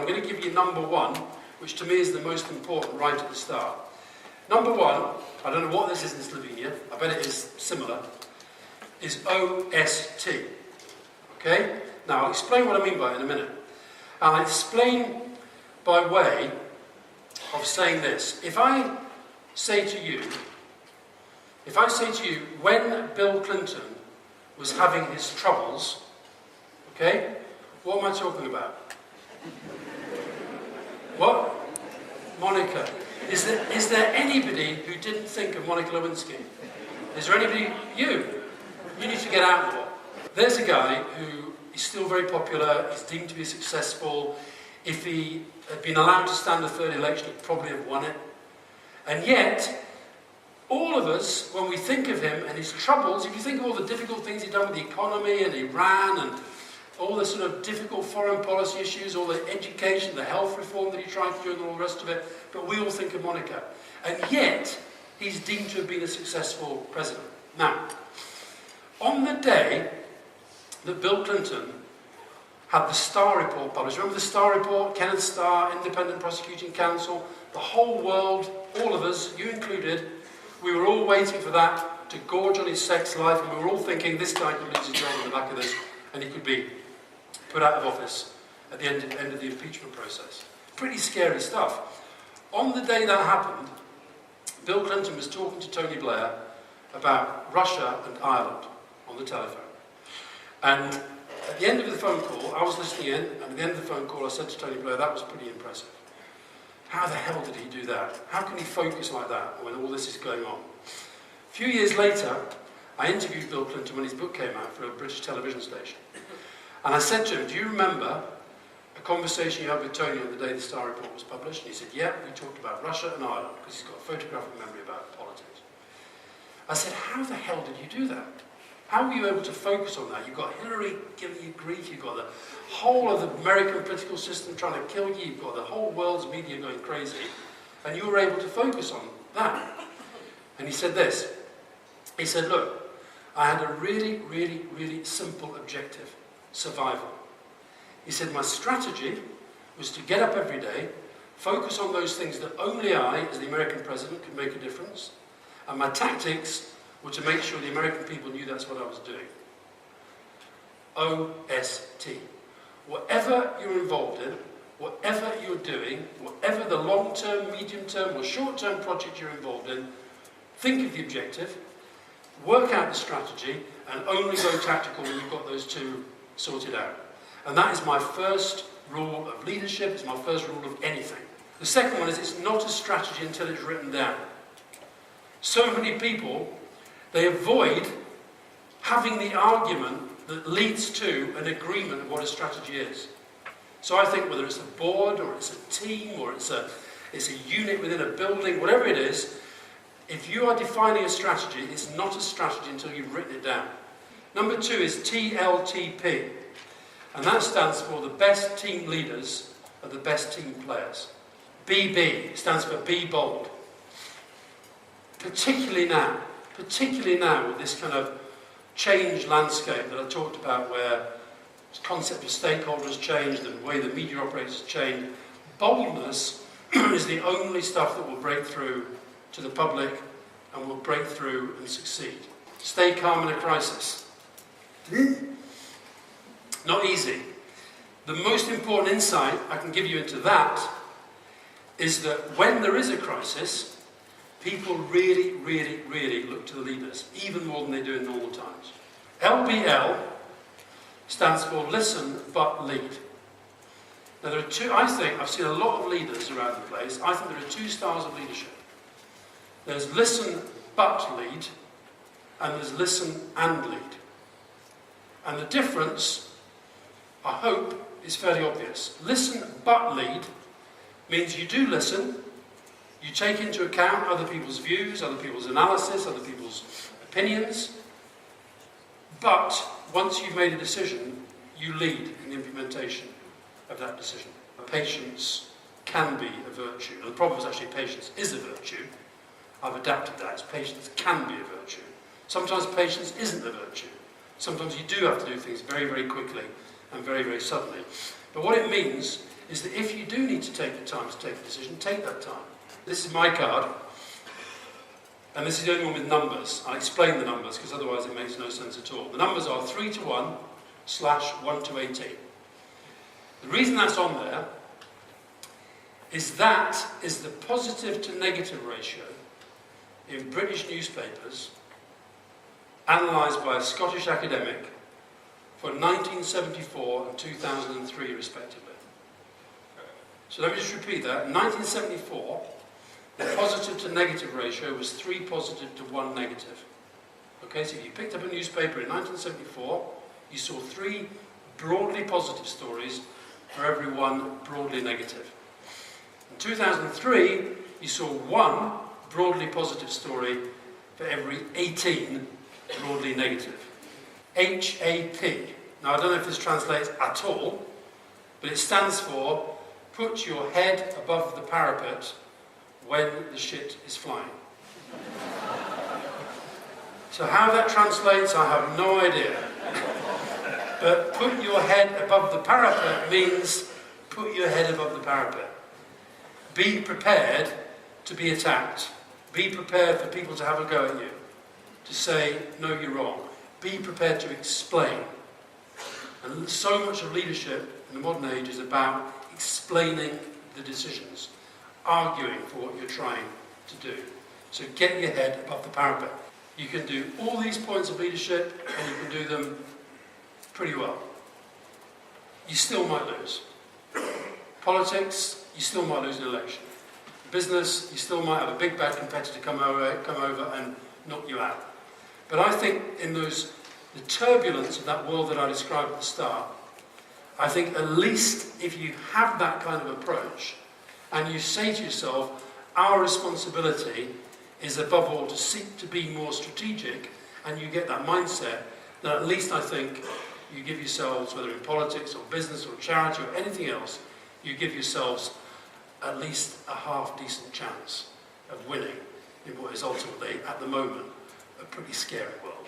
I'm going to give you number one, which to me is the most important right at the start. Number one, I don't know what this is in Slovenia, I bet it is similar, is OST. Okay? Now, I'll explain what I mean by it in a minute. I'll explain by way of saying this. If I say to you, when Bill Clinton was having his troubles, okay, what am I talking about? What? Monica. Is there anybody who didn't think of Monica Lewinsky? Is there anybody? You need to get out more. There's a guy who is still very popular, he's deemed to be successful. If he had been allowed to stand a third election, he'd probably have won it. And yet, all of us, when we think of him and his troubles, if you think of all the difficult things he'd done with the economy and Iran and all the sort of difficult foreign policy issues, all the education, the health reform that he tried to do and all the rest of it, but we all think of Monica. And yet, he's deemed to have been a successful president. Now, on the day that Bill Clinton had the Starr Report published, remember the Starr Report, Kenneth Starr, Independent Prosecuting Counsel, the whole world, all of us, you included, we were all waiting for that to gorge on his sex life, and we were all thinking this guy could lose his job on the back of this, and he could be put out of office at the end of the impeachment process. Pretty scary stuff. On the day that happened, Bill Clinton was talking to Tonyja Blair about Russia and Ireland on the telephone. And at the end of the phone call, I was listening in, and at the end of the phone call I said to Tonyja Blair, that was pretty impressive. How the hell did he do that? How can he focus like that when all this is going on? A few years later, I interviewed Bill Clinton when his book came out for a British television station. And I said to him, do you remember a conversation you had with Tony on the day the Starr Report was published? And he said, yeah, we talked about Russia and Ireland, because he's got a photographic memory about politics. I said, how the hell did you do that? How were you able to focus on that? You've got Hillary giving you grief, you've got the whole of the American political system trying to kill you, you've got the whole world's media going crazy, and you were able to focus on that. And he said this, he said, look, I had a really, really, really simple objective, survival. He said, my strategy was to get up every day, focus on those things that only I, as the American president, could make a difference, and my tactics were to make sure the American people knew that's what I was doing. OST. Whatever you're involved in, whatever you're doing, whatever the long-term, medium-term or short-term project you're involved in, think of the objective, work out the strategy, and only go tactical when you've got those two sorted out. And that is my first rule of leadership, it's my first rule of anything. The second one is it's not a strategy until it's written down. So many people, they avoid having the argument that leads to an agreement of what a strategy is. So I think whether it's a board, or it's a team, or it's a unit within a building, whatever it is, if you are defining a strategy, it's not a strategy until you've written it down. Number two is TLTP, and that stands for the best team leaders are the best team players. BB stands for be bold. Particularly now with this kind of change landscape that I talked about, where the concept of stakeholders changed and the way the media operates has changed, boldness is the only stuff that will break through to the public and will break through and succeed. Stay calm in a crisis. Not easy. The most important insight I can give you into that is that when there is a crisis, people really, really, really look to the leaders, even more than they do in normal times. LBL stands for listen but lead. Now there are two, I think, I've seen a lot of leaders around the place, I think there are two styles of leadership. There's listen but lead, and there's listen and lead. And the difference, I hope, is fairly obvious. Listen but lead means you do listen, you take into account other people's views, other people's analysis, other people's opinions, but once you've made a decision, you lead in the implementation of that decision. Patience can be a virtue. And the problem is actually patience is a virtue. I've adapted that. Patience can be a virtue. Sometimes patience isn't a virtue. Sometimes you do have to do things very, very quickly and very, very suddenly. But what it means is that if you do need to take the time to take a decision, take that time. This is my card, and this is the only one with numbers. I'll explain the numbers, because otherwise it makes no sense at all. The numbers are 3-1 / 1-18. The reason that's on there is that is the positive to negative ratio in British newspapers analysed by a Scottish academic for 1974 and 2003 respectively. So let me just repeat that. In 1974, the positive to negative ratio was 3 positive to 1 negative. Okay, so if you picked up a newspaper in 1974, you saw 3 broadly positive stories for every 1 broadly negative. In 2003, you saw 1 broadly positive story for every 18 broadly negative. HAP. Now, I don't know if this translates at all, but it stands for put your head above the parapet when the shit is flying. So how that translates, I have no idea. But put your head above the parapet means put your head above the parapet. Be prepared to be attacked. Be prepared for people to have a go at you, to say, no, you're wrong. Be prepared to explain. And so much of leadership in the modern age is about explaining the decisions, arguing for what you're trying to do. So get your head above the parapet. You can do all these points of leadership, and you can do them pretty well. You still might lose. Politics, you still might lose an election. Business, you still might have a big bad competitor come over and knock you out. But I think in the turbulence of that world that I described at the start, I think at least if you have that kind of approach and you say to yourself, our responsibility is above all to seek to be more strategic, and you get that mindset, then at least I think you give yourselves, whether in politics or business or charity or anything else, you give yourselves at least a half-decent chance of winning in what is ultimately, at the moment, a pretty scary world.